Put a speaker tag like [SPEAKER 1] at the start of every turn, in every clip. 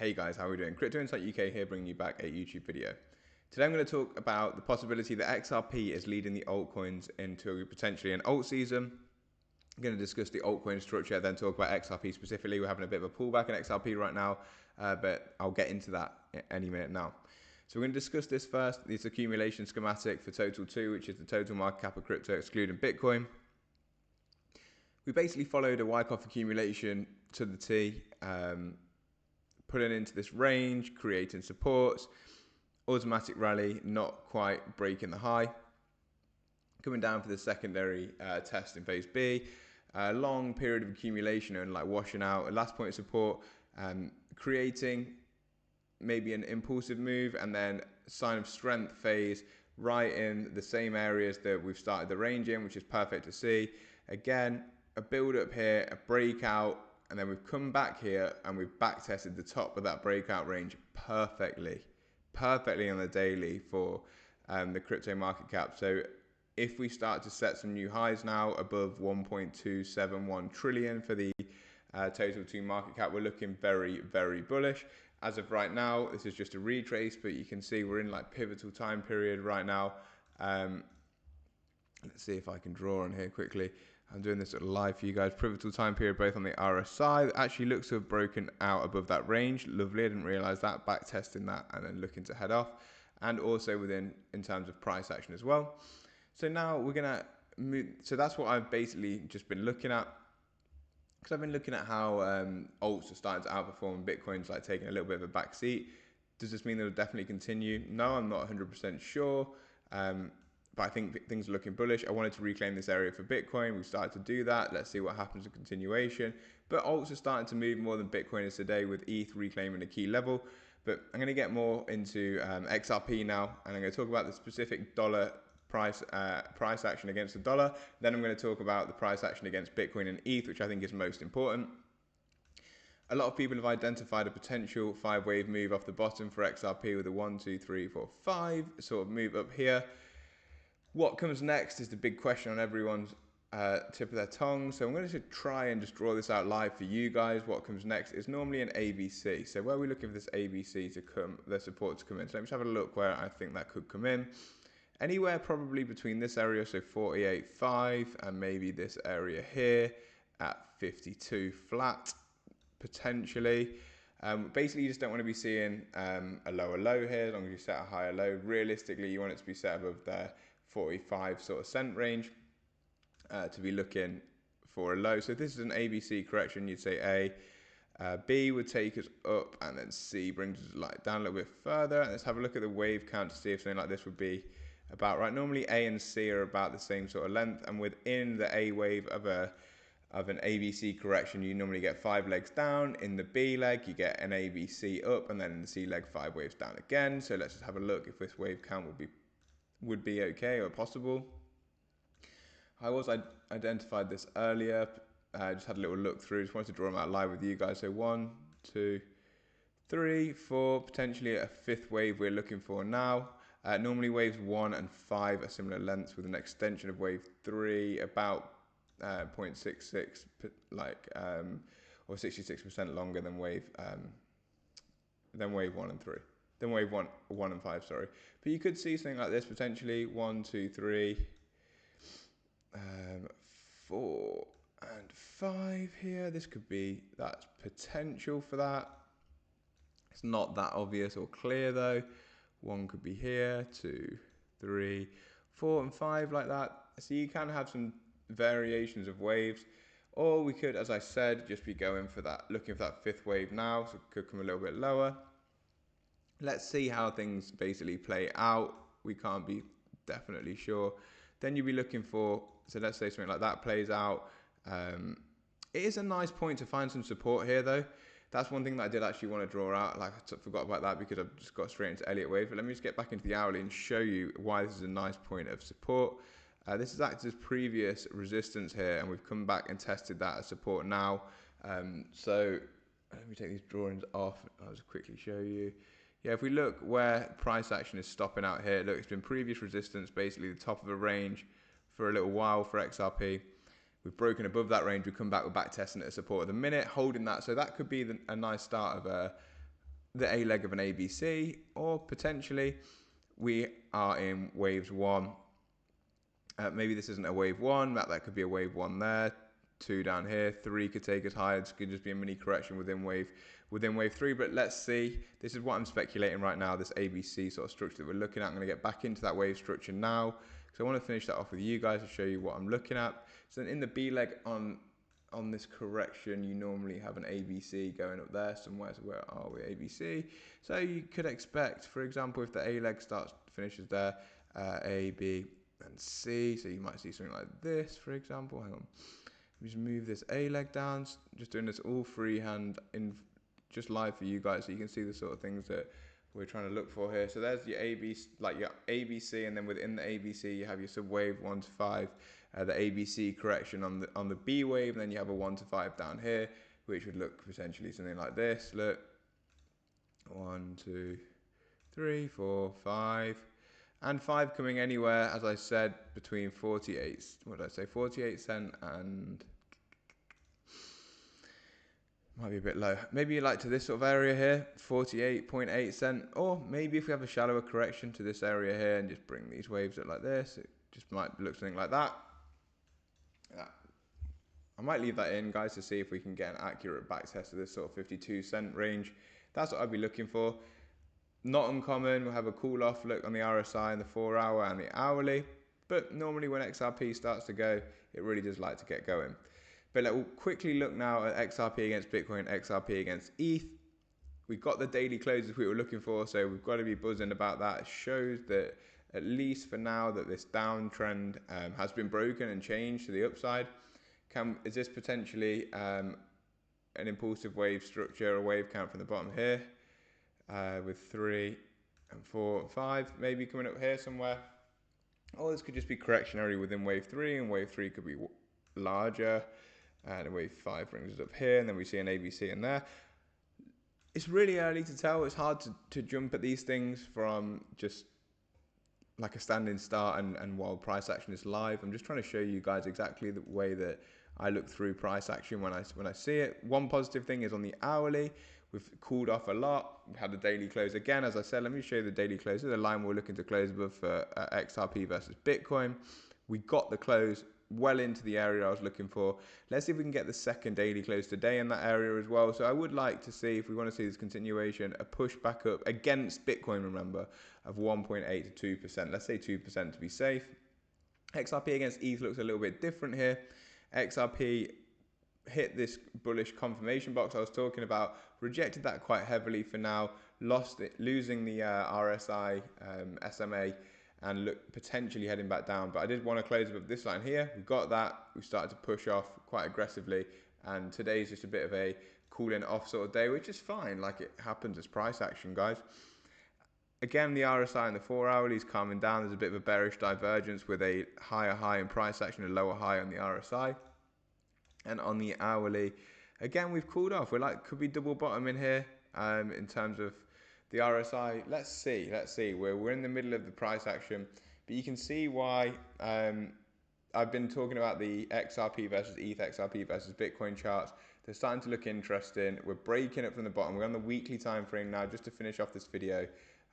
[SPEAKER 1] Hey guys, how are we doing? Crypto Insight UK here, bringing you back a YouTube video. Today I'm going to talk about the possibility that XRP is leading the altcoins into potentially an alt season. I'm going to discuss the altcoin structure, then talk about XRP specifically. We're having a bit of a pullback in XRP right now, but I'll get into that any minute now. So we're going to discuss this first, this accumulation schematic for Total 2, which is the total market cap of crypto excluding Bitcoin. We basically followed a Wyckoff accumulation to the T, putting into this range, creating supports, automatic rally, not quite breaking the high. Coming down for the secondary test in phase B, long period of accumulation and like washing out, a last point of support, creating maybe an impulsive move and then sign of strength phase right in the same areas that we've started the range in, which is perfect to see. Again, a build up here, a breakout, and then we've come back here and we've back tested the top of that breakout range perfectly on the daily for the crypto market cap. So if we start to set some new highs now above 1.271 trillion for the total 2 market cap, we're looking very, very bullish. As of right now, this is just a retrace, but you can see we're in like pivotal time period right now. Let's see if I can draw on here quickly. I'm doing this live for you guys. Pivotal time period, both on the RSI. It actually looks to have broken out above that range. Lovely, I didn't realize that. Back testing that and then looking to head off. And also in terms of price action as well. So now we're gonna move. So that's what I've basically just been looking at. Because I've been looking at how alts are starting to outperform. Bitcoin's like taking a little bit of a back seat. Does this mean they'll definitely continue? No, I'm not 100% sure. But I think things are looking bullish. I wanted to reclaim this area for Bitcoin. We've started to do that. Let's see what happens in continuation. But alts are starting to move more than Bitcoin is today, with ETH reclaiming a key level. But I'm going to get more into XRP now, and I'm going to talk about the specific dollar price action against the dollar. Then I'm going to talk about the price action against Bitcoin and ETH, which I think is most important. A lot of people have identified a potential 5-wave move off the bottom for XRP with a 1, 2, 3, 4, 5 sort of move up here. What comes next is the big question on everyone's tip of their tongue. So I'm going to try and just draw this out live for you guys. What comes next is normally an ABC. So where are we looking for this ABC to come, the support to come in? So let me just have a look where I think that could come in. Anywhere probably between this area, so 48.5, and maybe this area here at 52 flat, potentially. Basically, you just don't want to be seeing a lower low here as long as you set a higher low. Realistically, you want it to be set above there. 45 sort of cent range to be looking for a low. So if this is an ABC correction, you'd say A. B would take us up, and then C brings us like down a little bit further. And let's have a look at the wave count to see if something like this would be about right. Normally A and C are about the same sort of length, and within the A wave of an ABC correction, you normally get 5 legs down. In the B leg, you get an ABC up, and then in the C leg, 5 waves down again. So let's just have a look if this wave count would be okay or possible. I identified this earlier. I just had a little look through. Just wanted to draw them out live with you guys. So 1, 2, 3, 4, potentially a 5th wave we're looking for now. Normally waves 1 and 5 are similar lengths, with an extension of wave 3 about 0.66 or 66% longer than wave 1 and 3. Then wave 1 and 5, sorry. But you could see something like this potentially. 1, 2, 3, 4 and 5 here. This could be, that's potential for that. It's not that obvious or clear though. 1 could be here, 2, 3, 4 and 5 like that. So you can have some variations of waves. Or we could, as I said, just be going for that, looking for that 5th wave now. So it could come a little bit lower. Let's see how things basically play out. We can't be definitely sure. Then you'll be looking for, so let's say something like that plays out. It is a nice point to find some support here though. That's one thing that I did actually want to draw out. Like I forgot about that because I've just got straight into Elliott wave. But let me just get back into the hourly and show you why this is a nice point of support. This is acted as previous resistance here, and we've come back and tested that as support now. So let me take these drawings off. I'll just quickly show you. Yeah, if we look where price action is stopping out here, look, it's been previous resistance, basically the top of a range for a little while for XRP. We've broken above that range. We've come back, we're back testing it at support at the minute, holding that. So that could be a nice start of the A leg of an ABC, or potentially we are in waves one. Maybe this isn't a wave one, that could be a wave one there, two down here, three could take us higher. This could just be a mini correction within wave three. But let's see. This is what I'm speculating right now, this ABC sort of structure that we're looking at. I'm going to get back into that wave structure now because I want to finish that off with you guys to show you what I'm looking at. So then in the B leg on this correction, you normally have an ABC going up there somewhere. So where are we? ABC. So you could expect, for example, if the A leg finishes there, A, B, and C. So you might see something like this, for example. Hang on. Just move this A leg down. Just doing this all freehand in just live for you guys, so you can see the sort of things that we're trying to look for here. So there's your ABC, like your ABC, and then within the ABC you have your sub wave 1 to 5, the ABC correction on the B wave, and then you have a 1 to 5 down here, which would look potentially something like this. Look, 1, 2, 3, 4, 5. And 5 coming anywhere, as I said, between 48, what did I say, 48 cent and, might be a bit low. Maybe like to this sort of area here, 48.8 cent, or maybe if we have a shallower correction to this area here and just bring these waves up like this, it just might look something like that. I might leave that in, guys, to see if we can get an accurate back test of this sort of 52 cent range. That's what I'd be looking for. Not uncommon, we'll have a cool off look on the RSI and the 4 hour and the hourly, but normally when XRP starts to go, it really does like to get going. But we'll quickly look now at XRP against Bitcoin, XRP against ETH. We've got the daily closes we were looking for, so we've got to be buzzing about that. It shows that, at least for now, that this downtrend has been broken and changed to the upside. Is this potentially an impulsive wave structure, a wave count from the bottom here? With 3 and 4 and 5 maybe coming up here somewhere, or this could just be correctionary within wave 3, and wave 3 could be larger, and wave 5 brings us up here, and then we see an ABC in there. It's really early to tell. It's hard to jump at these things from just like a standing start and while price action is live. I'm just trying to show you guys exactly the way that I look through price action when I see it. One positive thing is on the hourly, we've cooled off a lot. We had the daily close again. As I said, let me show you the daily close. The line we're looking to close above for XRP versus Bitcoin. We got the close well into the area I was looking for. Let's see if we can get the second daily close today in that area as well. So I would like to see, if we want to see this continuation, a push back up against Bitcoin, remember, of 1.8 to 2%. Let's say 2% to be safe. XRP against ETH looks a little bit different here. XRP hit this bullish confirmation box I was talking about, rejected that quite heavily for now, losing the RSI SMA, and look potentially heading back down. But I did want to close above this line here. We got that. We started to push off quite aggressively, and today's just a bit of a cooling off sort of day, which is fine. Like, it happens as price action, guys. Again, the RSI and the 4 hourly is calming down. There's a bit of a bearish divergence with a higher high in price action, a lower high on the RSI. And on the hourly, again, we've cooled off. We're like, could be double bottom in here in terms of the RSI. Let's see. We're in the middle of the price action, but you can see why I've been talking about the XRP versus ETH, XRP versus Bitcoin charts. They're starting to look interesting. We're breaking up from the bottom. We're on the weekly time frame now, just to finish off this video.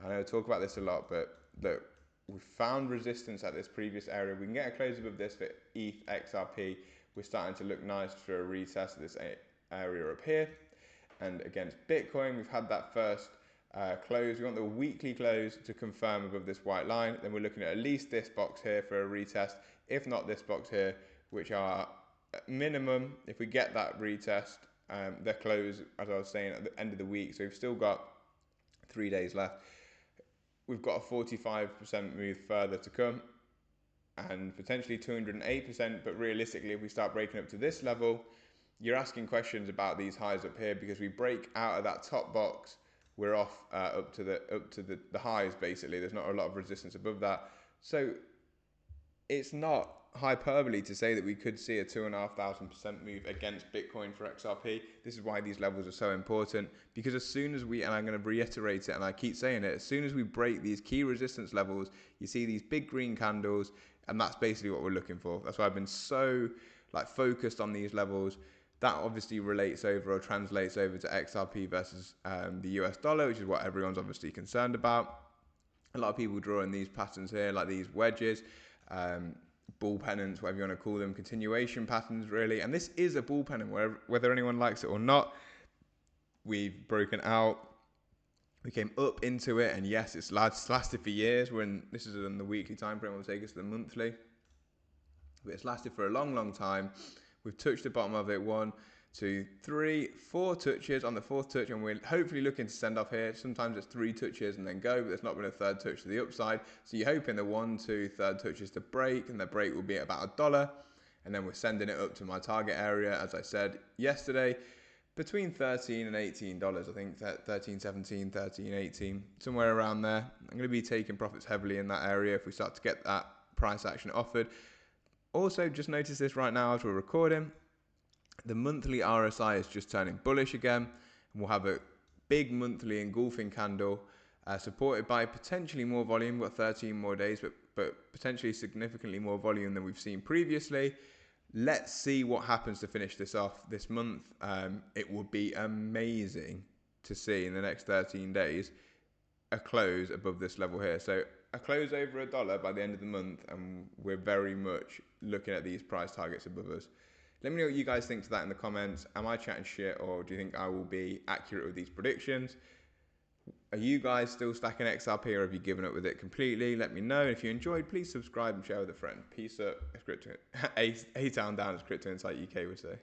[SPEAKER 1] I know I talk about this a lot, but look, we found resistance at this previous area. We can get a close above this for ETH, XRP. We're starting to look nice for a retest of this area up here. And against Bitcoin, we've had that first close. We want the weekly close to confirm above this white line. Then we're looking at least this box here for a retest, if not this box here, which are minimum, if we get that retest, the close, as I was saying, at the end of the week. So we've still got 3 days left. We've got a 45% move further to come, and potentially 208%, but realistically, if we start breaking up to this level, you're asking questions about these highs up here, because we break out of that top box, we're off up to the highs basically. There's not a lot of resistance above that, so it's not hyperbole to say that we could see a 2,500% move against Bitcoin for XRP. This is why these levels are so important, because as soon as we, and I'm going to reiterate it, and I keep saying it, as soon as we break these key resistance levels, you see these big green candles, and that's basically what we're looking for. That's why I've been so focused on these levels. That obviously relates over or translates over to XRP versus the US dollar, which is what everyone's obviously concerned about. A lot of people drawing these patterns here, like these wedges, bull pennants, whatever you want to call them, continuation patterns really. And this is a bull pennant, whether anyone likes it or not. We've broken out. We came up into it, and yes, it's lasted for years. This is in the weekly time frame. We'll take us to the monthly. But it's lasted for a long, long time. We've touched the bottom of it 1, 2, 3, 4 touches. On the 4th touch, and we're hopefully looking to send off here. Sometimes it's 3 touches and then go, but there's not been a 3rd touch to the upside. So you're hoping the 1, 2, 3rd touches to break, and the break will be at about $1. And then we're sending it up to my target area, as I said yesterday, between $13 and $18. I think 13, 17, 13, 18, somewhere around there. I'm going to be taking profits heavily in that area if we start to get that price action offered. Also, just notice this right now as we're recording. The monthly RSI is just turning bullish again. And we'll have a big monthly engulfing candle supported by potentially more volume. We've got 13 more days, but potentially significantly more volume than we've seen previously. Let's see what happens to finish this off this month. It would be amazing to see in the next 13 days a close above this level here. So a close over $1 by the end of the month, and we're very much looking at these price targets above us. Let me know what you guys think to that in the comments. Am I chatting shit, or do you think I will be accurate with these predictions? Are you guys still stacking XRP, or have you given up with it completely? Let me know. If you enjoyed, please subscribe and share with a friend. Peace up. A town down, as Crypto Insight UK would say.